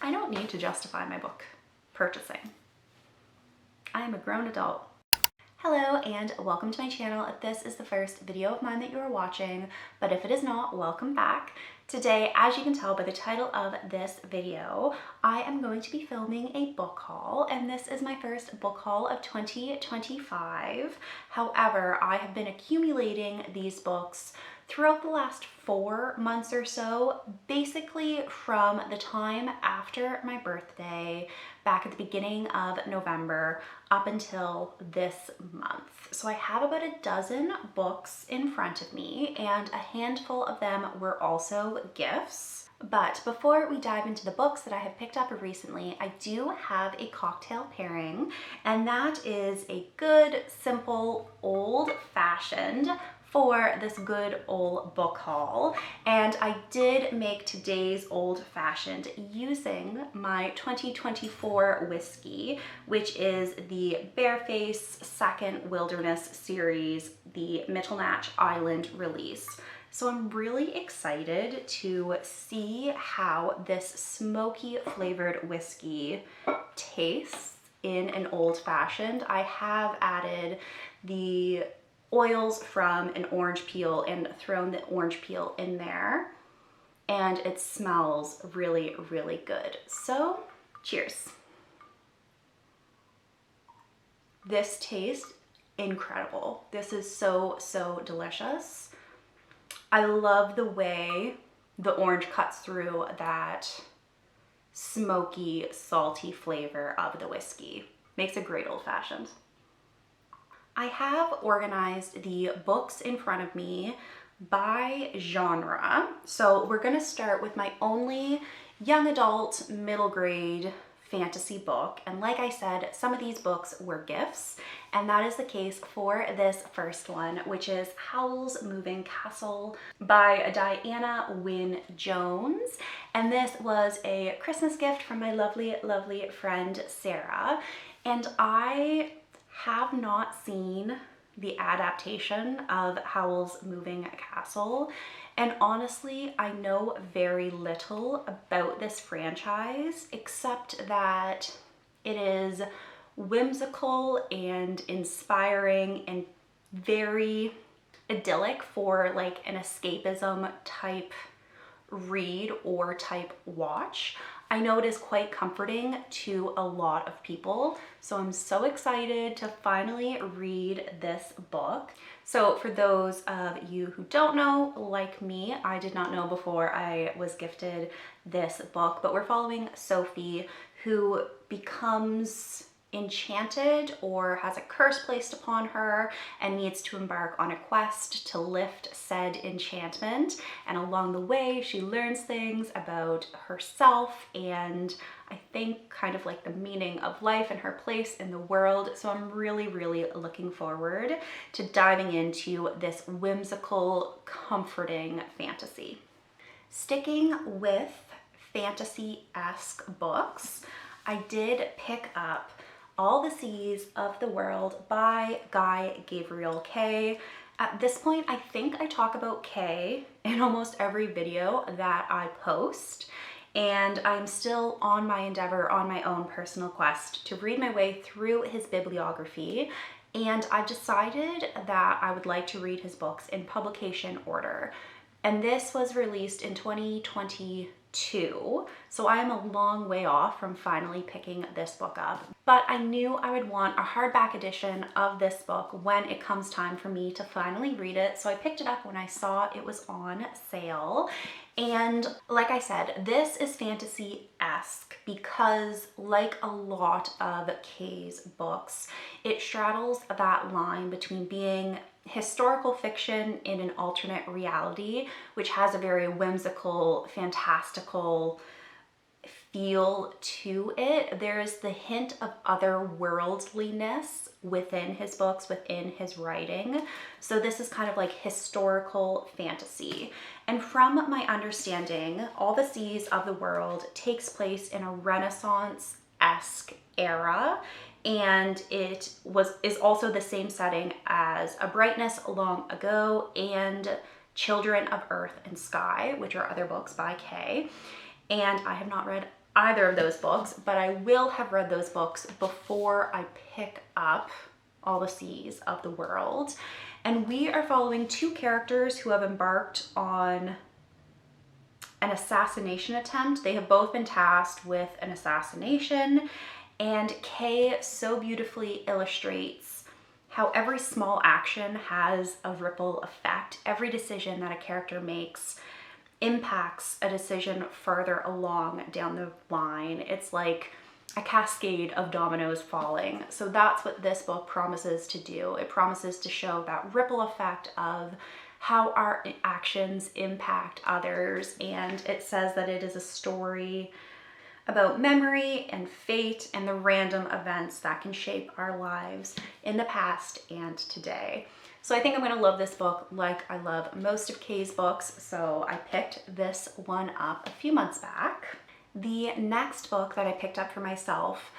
I don't need to justify my book purchasing. I am a grown adult. Hello and welcome to my channel. If this is the first video of mine that you are watching, but if it is not, welcome back. Today, as you can tell by the title of this video, I am going to be filming a book haul, and this is my first book haul of 2025. However, I have been accumulating these books throughout the last 4 months or so, basically from the time after my birthday, back at the beginning of November, up until this month. So I have about a dozen books in front of me, and a handful of them were also gifts. But before we dive into the books that I have picked up recently, I do have a cocktail pairing, and that is a good, simple, old-fashioned for this good old book haul. And I did make today's old-fashioned using my 2024 whiskey, which is the Bareface Second Wilderness series, the Middlegrade Island release. So I'm really excited to see how this smoky flavored whiskey tastes in an old-fashioned. I have added the oils from an orange peel and thrown the orange peel in there, and it smells really, really good. So cheers. This tastes incredible. This is so delicious. I love the way the orange cuts through that smoky, salty flavor of the whiskey. Makes a great old-fashioned. I have organized the books in front of me by genre. So we're gonna start with my only young adult middle grade fantasy book. And like I said, some of these books were gifts, and that is the case for this first one, which is Howl's Moving Castle by Diana Wynne Jones. And this was a Christmas gift from my lovely, lovely friend, Sarah. And I have not seen the adaptation of Howl's Moving Castle, and honestly, I know very little about this franchise except that it is whimsical and inspiring and very idyllic for like an escapism type read or type watch. I know it is quite comforting to a lot of people, so I'm so excited to finally read this book. So for those of you who don't know, like me, I did not know before I was gifted this book, but we're following Sophie, who becomes enchanted or has a curse placed upon her and needs to embark on a quest to lift said enchantment. And along the way, she learns things about herself and I think kind of like the meaning of life and her place in the world. So I'm really, really looking forward to diving into this whimsical, comforting fantasy. Sticking with fantasy-esque books, I did pick up All the Seas of the World by Gavriel. K. At this point, I think I talk about K in almost every video that I post, and I'm still on my endeavor, on my own personal quest to read my way through his bibliography, and I've decided that I would like to read his books in publication order. And this was released in 2022, so I am a long way off from finally picking this book up. But I knew I would want a hardback edition of this book when it comes time for me to finally read it, so I picked it up when I saw it was on sale. And like I said, this is fantasy-esque because, like a lot of Kay's books, it straddles that line between being historical fiction in an alternate reality, which has a very whimsical, fantastical feel to it. There's the hint of otherworldliness within his books, within his writing. So this is kind of like historical fantasy. And from my understanding, All the Seas of the World takes place in a Renaissance-esque era, and it is also the same setting as A Brightness Long Ago and Children of Earth and Sky, which are other books by Kay. And I have not read either of those books, but I will have read those books before I pick up All the Seas of the World. And we are following two characters who have embarked on an assassination attempt. They have both been tasked with an assassination, and Kay so beautifully illustrates how every small action has a ripple effect. Every decision that a character makes impacts a decision further along down the line. It's like a cascade of dominoes falling. So that's what this book promises to do. It promises to show that ripple effect of how our actions impact others. And it says that it is a story about memory and fate and the random events that can shape our lives in the past and today. So I think I'm gonna love this book like I love most of Kay's books. So I picked this one up a few months back. The next book that I picked up for myself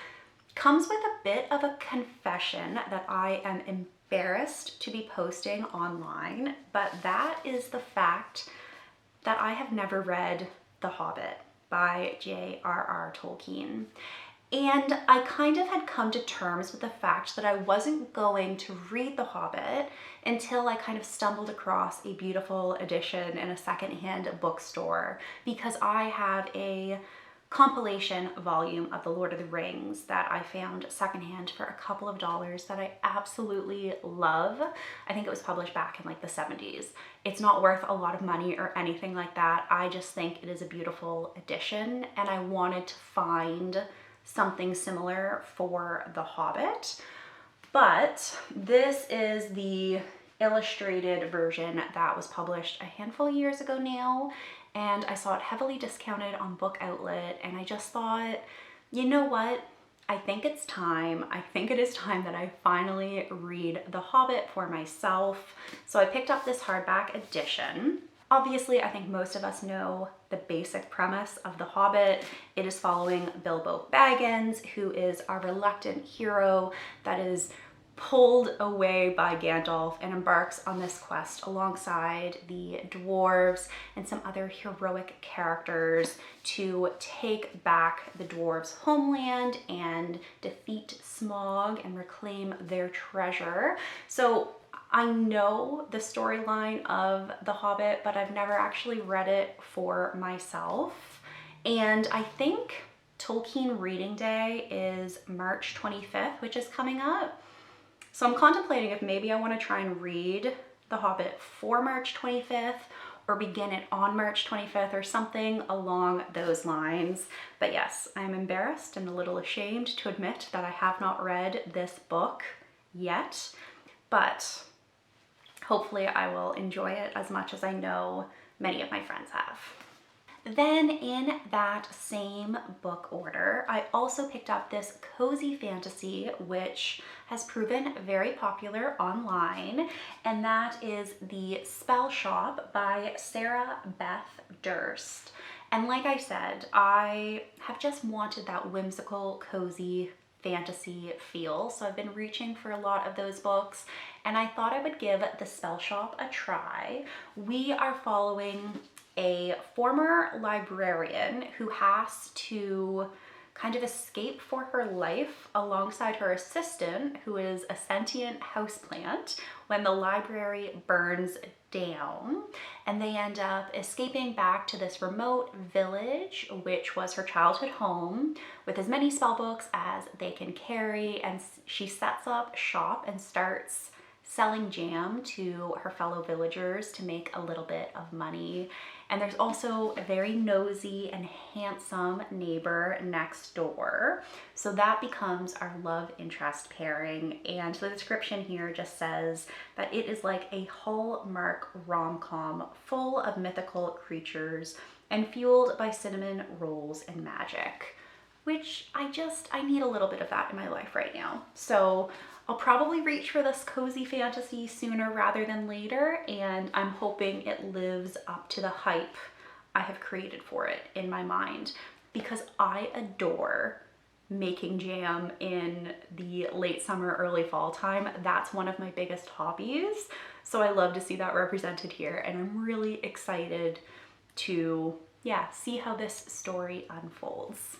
comes with a bit of a confession that I am embarrassed to be posting online, but that is the fact that I have never read The Hobbit by J.R.R. Tolkien. And I kind of had come to terms with the fact that I wasn't going to read The Hobbit until I kind of stumbled across a beautiful edition in a secondhand bookstore, because I have a compilation volume of The Lord of the Rings that I found secondhand for a couple of dollars that I absolutely love. I think it was published back in like the 70s. It's not worth a lot of money or anything like that. I just think it is a beautiful edition, and I wanted to find something similar for The Hobbit. But this is the illustrated version that was published a handful of years ago now, and I saw it heavily discounted on Book Outlet, and I just thought, you know what? I think it's time. I think it is time that I finally read The Hobbit for myself. So I picked up this hardback edition. Obviously, I think most of us know the basic premise of The Hobbit. It is following Bilbo Baggins, who is our reluctant hero that is pulled away by Gandalf and embarks on this quest alongside the dwarves and some other heroic characters to take back the dwarves' homeland and defeat Smaug and reclaim their treasure. So I know the storyline of The Hobbit, but I've never actually read it for myself. And I think Tolkien Reading Day is March 25th, which is coming up. So I'm contemplating if maybe I want to try and read The Hobbit for March 25th or begin it on March 25th or something along those lines. But yes, I'm embarrassed and a little ashamed to admit that I have not read this book yet, but hopefully I will enjoy it as much as I know many of my friends have. Then in that same book order, I also picked up this cozy fantasy, which has proven very popular online, and that is the Spellshop by Sarah Beth Durst. And like I said, I have just wanted that whimsical, cozy fantasy feel, so I've been reaching for a lot of those books, and I thought I would give the Spellshop a try. We are following a former librarian who has to kind of escape for her life alongside her assistant, who is a sentient houseplant, when the library burns down, and they end up escaping back to this remote village, which was her childhood home, with as many spell books as they can carry, and she sets up shop and starts selling jam to her fellow villagers to make a little bit of money. And there's also a very nosy and handsome neighbor next door. So that becomes our love interest pairing. And the description here just says that it is like a Hallmark rom-com full of mythical creatures and fueled by cinnamon rolls and magic, which I need a little bit of that in my life right now. So I'll probably reach for this cozy fantasy sooner rather than later, and I'm hoping it lives up to the hype I have created for it in my mind, because I adore making jam in the late summer, early fall time. That's one of my biggest hobbies. So I love to see that represented here, and I'm really excited to see how this story unfolds.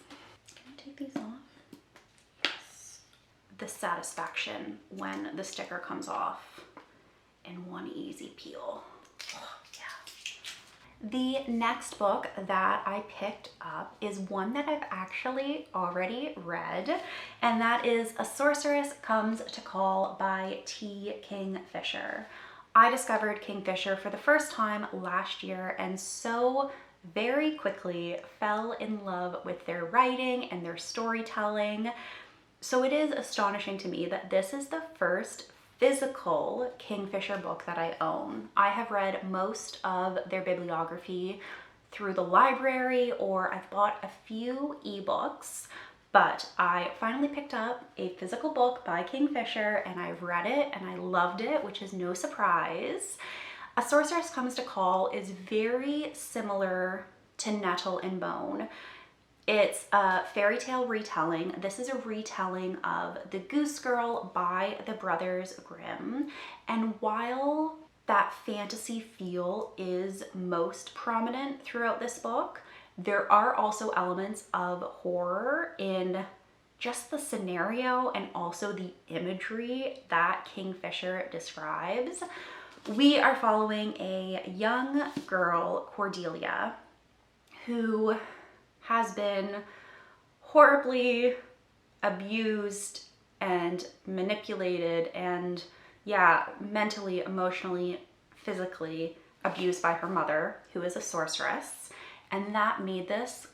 the satisfaction when the sticker comes off in one easy peel. Oh, yeah. The next book that I picked up is one that I've actually already read, and that is A Sorceress Comes to Call by T. Kingfisher. I discovered Kingfisher for the first time last year and so very quickly fell in love with their writing and their storytelling. So it is astonishing to me that this is the first physical Kingfisher book that I own. I have read most of their bibliography through the library, or I've bought a few ebooks, but I finally picked up a physical book by Kingfisher and I read it and I loved it, which is no surprise. A Sorceress Comes to Call is very similar to Nettle and Bone. It's a fairy tale retelling. This is a retelling of The Goose Girl by the Brothers Grimm. And while that fantasy feel is most prominent throughout this book, there are also elements of horror in just the scenario and also the imagery that Kingfisher describes. We are following a young girl, Cordelia, who has been horribly abused and manipulated and, yeah, mentally, emotionally, physically abused by her mother, who is a sorceress. And that made this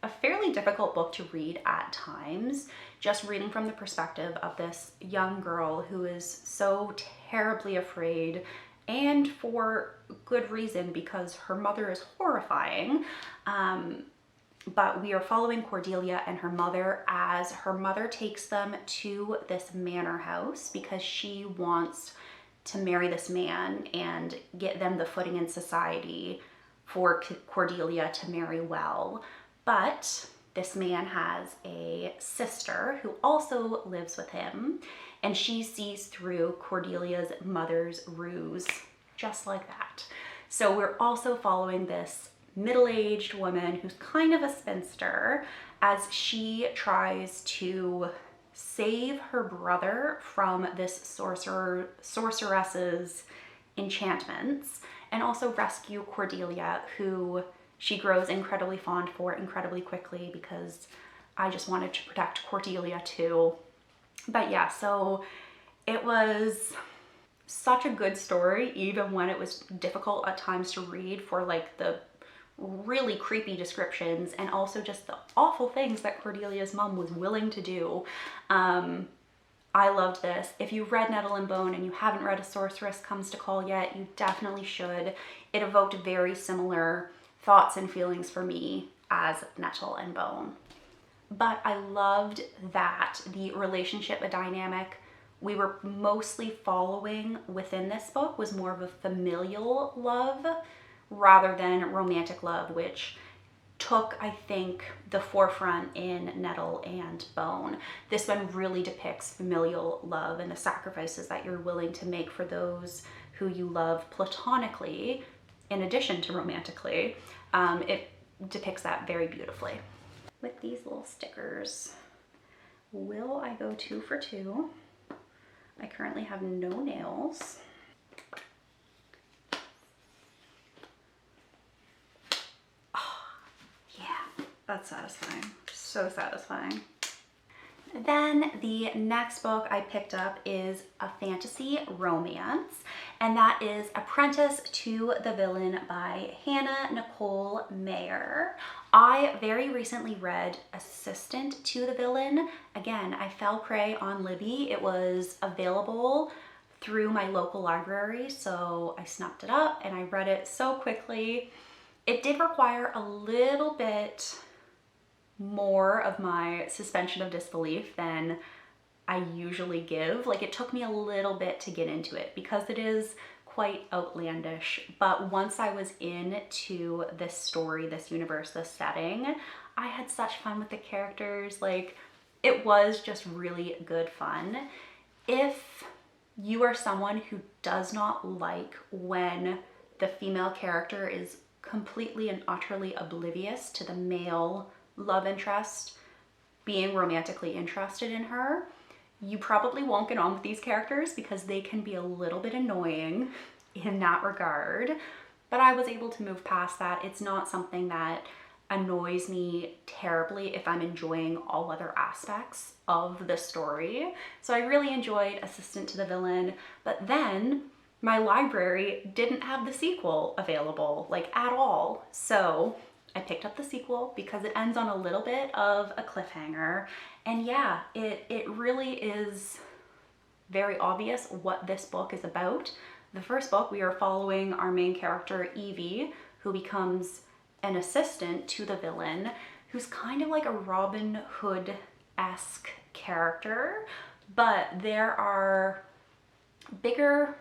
a fairly difficult book to read at times, just reading from the perspective of this young girl who is so terribly afraid, and for good reason, because her mother is horrifying. But we are following Cordelia and her mother as her mother takes them to this manor house because she wants to marry this man and get them the footing in society for Cordelia to marry well. But this man has a sister who also lives with him, and she sees through Cordelia's mother's ruse, just like that. So we're also following this middle-aged woman who's kind of a spinster as she tries to save her brother from this sorceress's enchantments, and also rescue Cordelia, who she grows incredibly fond for incredibly quickly, because I just wanted to protect Cordelia too. But yeah, so it was such a good story, even when it was difficult at times to read for like the really creepy descriptions and also just the awful things that Cordelia's mom was willing to do. I loved this. If you read Nettle and Bone and you haven't read A Sorceress Comes to Call yet, you definitely should. It evoked very similar thoughts and feelings for me as Nettle and Bone. But I loved that the relationship dynamic we were mostly following within this book was more of a familial love rather than romantic love, which took, I think, the forefront in Nettle and Bone. This one really depicts familial love and the sacrifices that you're willing to make for those who you love platonically, in addition to romantically. It depicts that very beautifully. With these little stickers, will I go 2 for 2? I currently have no nails. That's satisfying. So satisfying. Then the next book I picked up is a fantasy romance, and that is Apprentice to the Villain by Nicole Maehrer. I very recently read Assistant to the Villain. Again, I fell prey on Libby. It was available through my local library, so I snapped it up and I read it so quickly. It did require a little bit more of my suspension of disbelief than I usually give. Like, it took me a little bit to get into it because it is quite outlandish, but once I was into this story, this universe, this setting, I had such fun with the characters. Like, it was just really good fun. If you are someone who does not like when the female character is completely and utterly oblivious to the male love interest being romantically interested in her, You probably won't get on with these characters because they can be a little bit annoying in that regard, but I was able to move past that. It's not something that annoys me terribly if I'm enjoying all other aspects of the story. So I really enjoyed Assistant to the Villain, but then my library didn't have the sequel available, like at all. So I picked up the sequel because it ends on a little bit of a cliffhanger. And yeah, it really is very obvious what this book is about. The first book, we are following our main character, Evie, who becomes an assistant to the villain, who's kind of like a Robin Hood-esque character, but there are bigger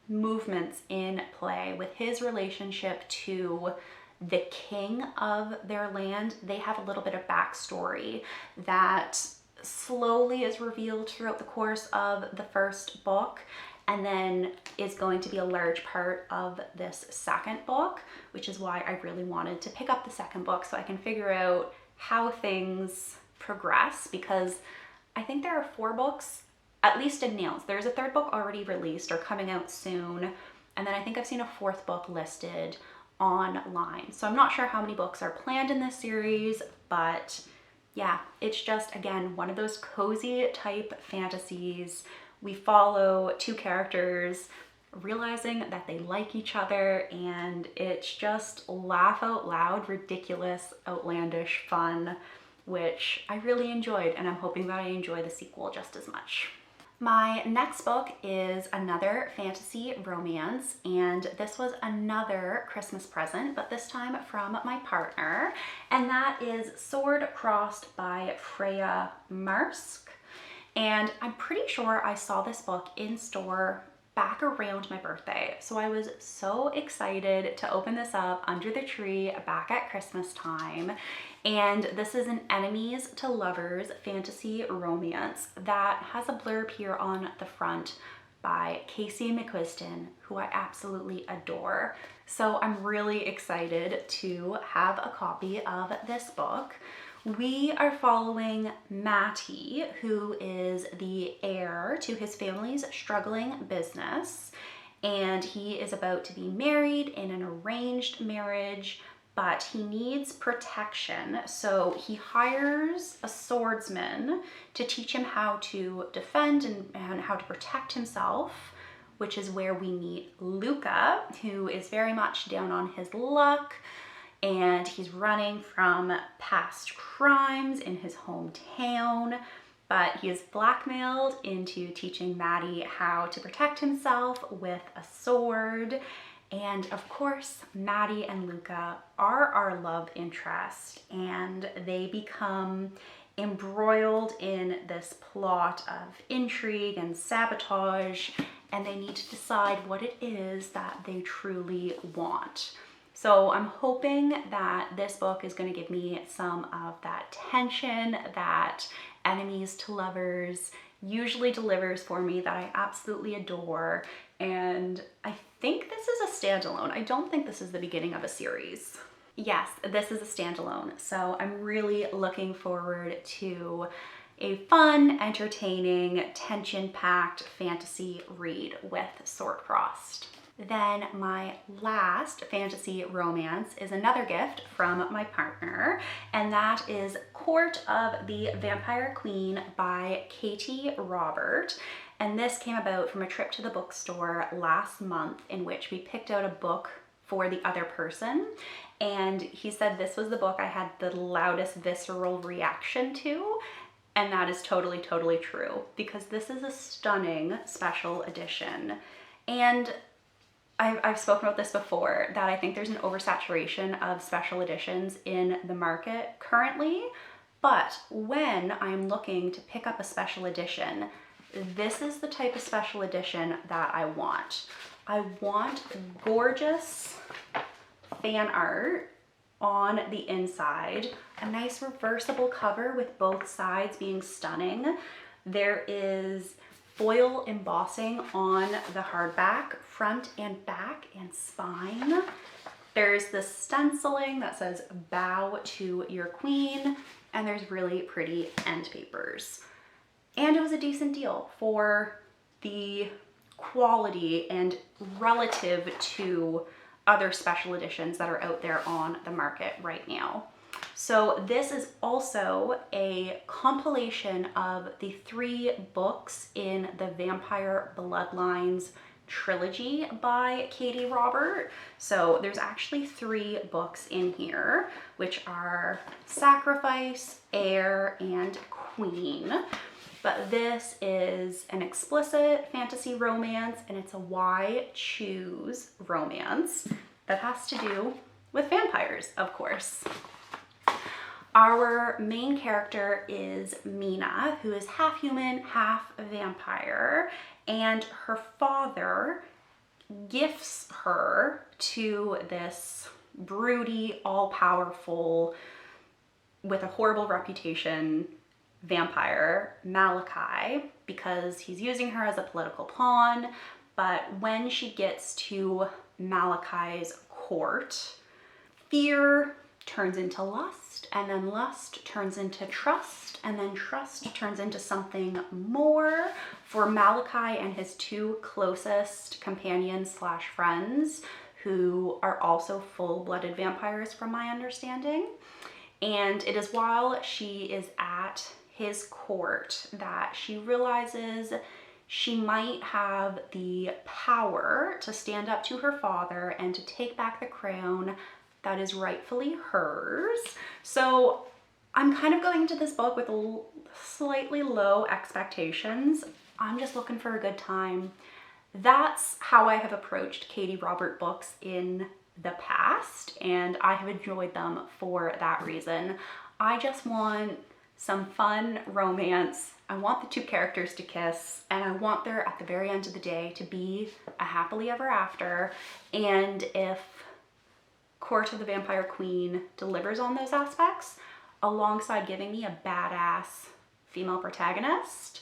movements in play with his relationship to the king of their land. They have a little bit of backstory that slowly is revealed throughout the course of the first book, and then is going to be a large part of this second book, which is why I really wanted to pick up the second book so I can figure out how things progress, because I think there are 4 books, at least announced. There's a third book already released or coming out soon, and then I think I've seen a 4th book listed online. So I'm not sure how many books are planned in this series, but yeah, it's just, again, one of those cozy type fantasies. We follow 2 characters realizing that they like each other, and it's just laugh out loud, ridiculous, outlandish fun, which I really enjoyed, and I'm hoping that I enjoy the sequel just as much. My next book is another fantasy romance, and this was another Christmas present, but this time from my partner, and that is Swordcrossed by Freya Marske. And I'm pretty sure I saw this book in store back around my birthday. So I was so excited to open this up under the tree back at Christmas time. And this is an enemies to lovers fantasy romance that has a blurb here on the front by Casey McQuiston, who I absolutely adore. So I'm really excited to have a copy of this book. We are following Matty, who is the heir to his family's struggling business, and he is about to be married in an arranged marriage, but he needs protection. So he hires a swordsman to teach him how to defend and how to protect himself, which is where we meet Luca, who is very much down on his luck, and he's running from past crimes in his hometown, but he is blackmailed into teaching Matty how to protect himself with a sword. And of course, Matty and Luca are our love interest, and they become embroiled in this plot of intrigue and sabotage, and they need to decide what it is that they truly want. So I'm hoping that this book is going to give me some of that tension that enemies to lovers usually delivers for me, that I absolutely adore. And I think this is a standalone. I don't think this is the beginning of a series. Yes, this is a standalone. So I'm really looking forward to a fun, entertaining, tension-packed fantasy read with Swordcrossed. Then my last fantasy romance is another gift from my partner, and that is Court of the Vampire Queen by Katee Robert. And this came about from a trip to the bookstore last month in which we picked out a book for the other person. And he said this was the book I had the loudest visceral reaction to. And that is totally, totally true, because this is a stunning special edition. And I've spoken about this before, that I think there's an oversaturation of special editions in the market currently, but when I'm looking to pick up a special edition, this is the type of special edition that I want. I want gorgeous fan art on the inside, a nice reversible cover with both sides being stunning. There is foil embossing on the hardback, front and back and spine. There's this stenciling that says "Bow to your queen," and there's really pretty end papers. And it was a decent deal for the quality and relative to other special editions that are out there on the market right now. So this is also a compilation of the 3 books in the Vampire Bloodlines trilogy by Katee Robert. So there's actually 3 books in here, which are Sacrifice, Heir, and Queen. But this is an explicit fantasy romance, and it's a why choose romance that has to do with vampires, of course. Our main character is Mina, who is half human, half vampire, and her father gifts her to this broody, all-powerful, with a horrible reputation vampire, Malachi, because he's using her as a political pawn. But when she gets to Malachi's court, fear turns into lust, and then lust turns into trust, and then trust turns into something more for Malachi and his 2 closest companions slash friends, who are also full-blooded vampires from my understanding. And it is while she is at his court that she realizes she might have the power to stand up to her father and to take back the crown that is rightfully hers. So I'm kind of going into this book with slightly low expectations. I'm just looking for a good time. That's how I have approached Katee Robert books in the past, and I have enjoyed them for that reason. I just want some fun romance. I want the 2 characters to kiss, and I want there at the very end of the day to be a happily ever after. And if Court of the Vampire Queen delivers on those aspects, alongside giving me a badass female protagonist,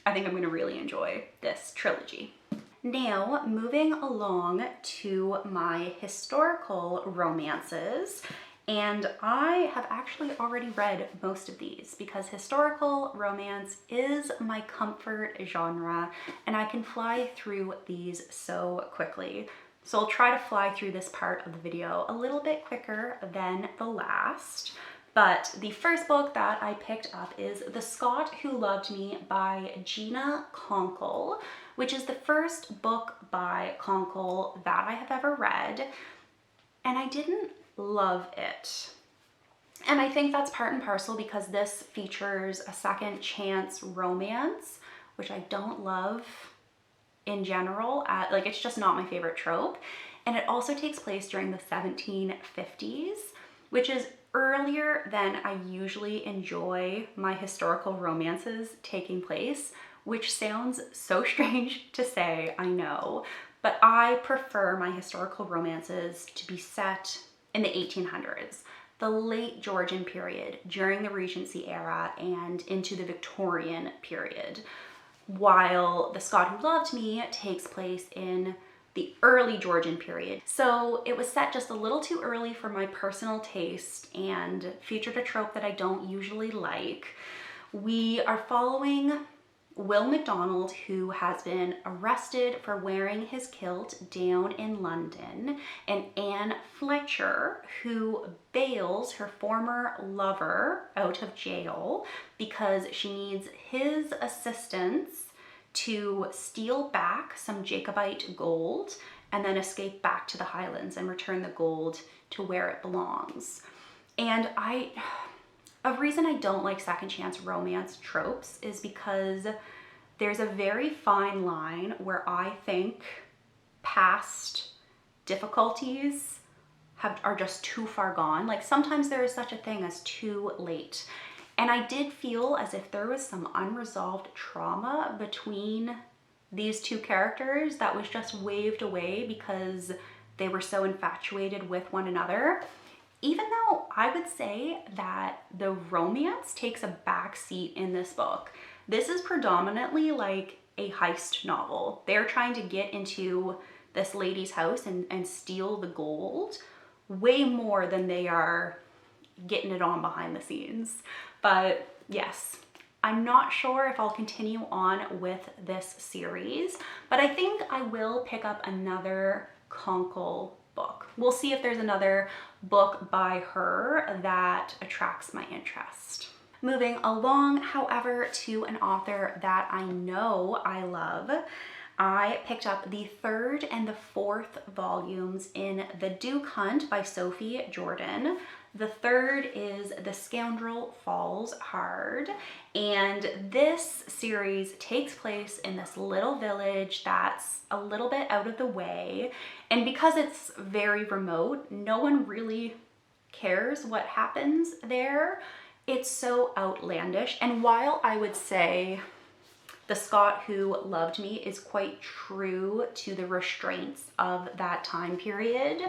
I think I'm going to really enjoy this trilogy. Now, moving along to my historical romances, and I have actually already read most of these because historical romance is my comfort genre, and I can fly through these so quickly. So I'll try to fly through this part of the video a little bit quicker than the last. But the first book that I picked up is The Scot Who Loved Me by Gina Conkle, which is the first book by Conkle that I have ever read, and I didn't love it. And I think that's part and parcel because this features a second chance romance, which I don't love in general. Like, it's just not my favorite trope. And it also takes place during the 1750s, which is earlier than I usually enjoy my historical romances taking place, which sounds so strange to say, I know, but I prefer my historical romances to be set in the 1800s, the late Georgian period, during the Regency era and into the Victorian period, while The Scot Who Loved Me takes place in the early Georgian period. So it was set just a little too early for my personal taste and featured a trope that I don't usually like. We are following Will MacDonald, who has been arrested for wearing his kilt down in London, and Anne Fletcher, who bails her former lover out of jail because she needs his assistance to steal back some Jacobite gold and then escape back to the Highlands and return the gold to where it belongs. And a reason I don't like second chance romance tropes is because there's a very fine line where I think past difficulties are just too far gone. Like, sometimes there is such a thing as too late. And I did feel as if there was some unresolved trauma between these 2 characters that was just waved away because they were so infatuated with one another. Even though I would say that the romance takes a back seat in this book. This is predominantly like a heist novel. They're trying to get into this lady's house and steal the gold way more than they are getting it on behind the scenes. But yes, I'm not sure if I'll continue on with this series, but I think I will pick up another Conkle book. We'll see if there's another book by her that attracts my interest. Moving along, however, to an author that I know I love, I picked up the third and the fourth volumes in The Duke Hunt by Sophie Jordan. The third is The Scoundrel Falls Hard, and this series takes place in this little village that's a little bit out of the way, and because it's very remote, no one really cares what happens there. It's so outlandish, and while I would say The Scot Who Loved Me is quite true to the restraints of that time period,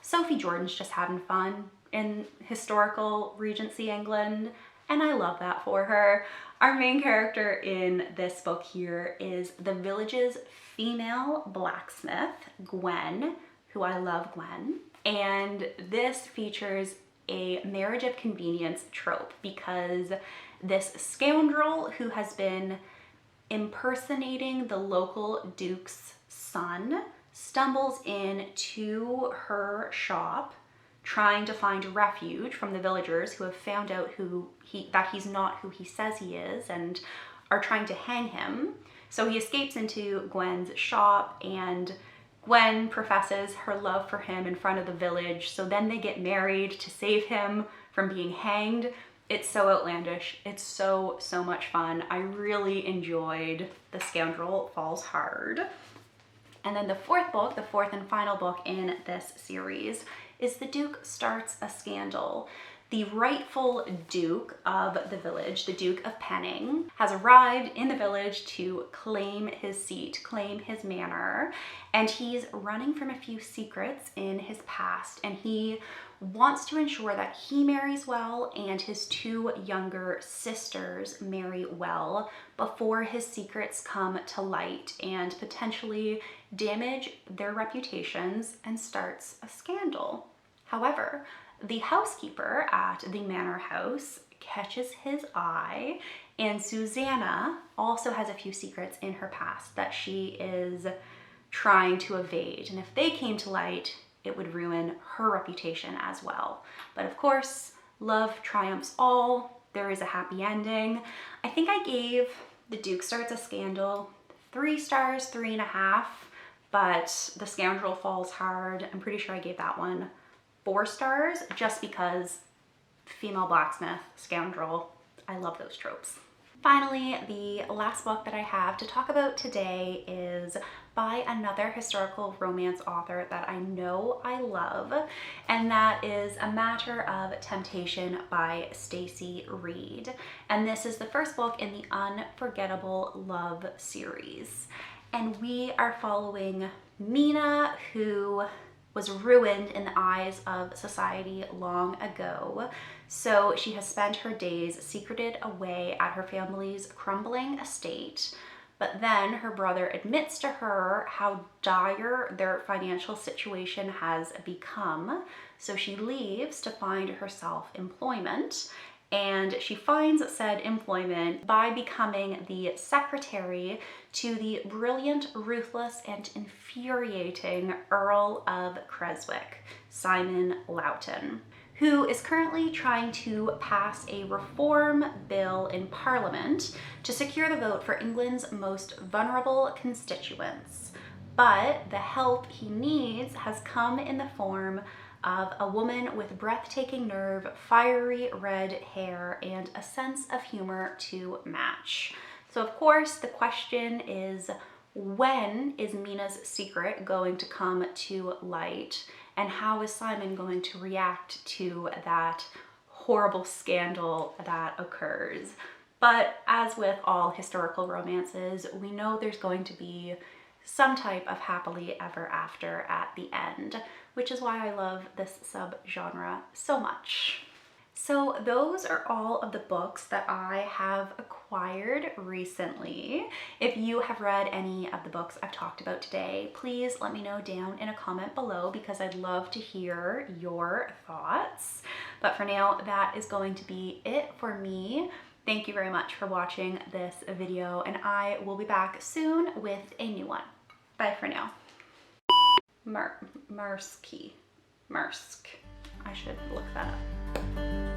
Sophie Jordan's just having fun in historical Regency England, and I love that for her. Our main character in this book here is the village's female blacksmith, Gwen, who I love Gwen, and this features a marriage of convenience trope because this scoundrel who has been impersonating the local duke's son stumbles into her shop trying to find refuge from the villagers who have found out that he's not who he says he is and are trying to hang him. So he escapes into Gwen's shop, and Gwen professes her love for him in front of the village, so then they get married to save him from being hanged. It's so outlandish. It's so much fun. I really enjoyed The Scoundrel Falls Hard. And then the fourth book, the fourth and final book in this series, is The Duke Starts a Scandal. The rightful Duke of the village, the Duke of Penning, has arrived in the village to claim his seat, claim his manor, and he's running from a few secrets in his past, and he wants to ensure that he marries well and his two younger sisters marry well before his secrets come to light and potentially damage their reputations and starts a scandal. However, the housekeeper at the manor house catches his eye, and Susanna also has a few secrets in her past that she is trying to evade, and if they came to light, it would ruin her reputation as well. But of course, love triumphs all. There is a happy ending. I think I gave The Duke Starts a Scandal 3 stars, 3.5, but The Scoundrel Falls Hard, I'm pretty sure I gave that one 4 stars, just because female blacksmith, scoundrel, I love those tropes. Finally, the last book that I have to talk about today is by another historical romance author that I know I love, and that is A Matter of Temptation by Stacey Reid. And this is the first book in the Unforgettable Love series. And we are following Mina, who was ruined in the eyes of society long ago. So she has spent her days secreted away at her family's crumbling estate. But then her brother admits to her how dire their financial situation has become. So she leaves to find herself employment. And she finds said employment by becoming the secretary to the brilliant, ruthless, and infuriating Earl of Creswick, Simon Loughton, who is currently trying to pass a reform bill in Parliament to secure the vote for England's most vulnerable constituents. But the help he needs has come in the form of a woman with breathtaking nerve, fiery red hair, and a sense of humor to match. So of course the question is, when is Mina's secret going to come to light? And how is Simon going to react to that horrible scandal that occurs? But as with all historical romances, we know there's going to be some type of happily ever after at the end, which is why I love this subgenre so much. So those are all of the books that I have acquired recently. If you have read any of the books I've talked about today, please let me know down in a comment below because I'd love to hear your thoughts. But for now, that is going to be it for me. Thank you very much for watching this video, and I will be back soon with a new one. Bye for now. Marske. I should look that up.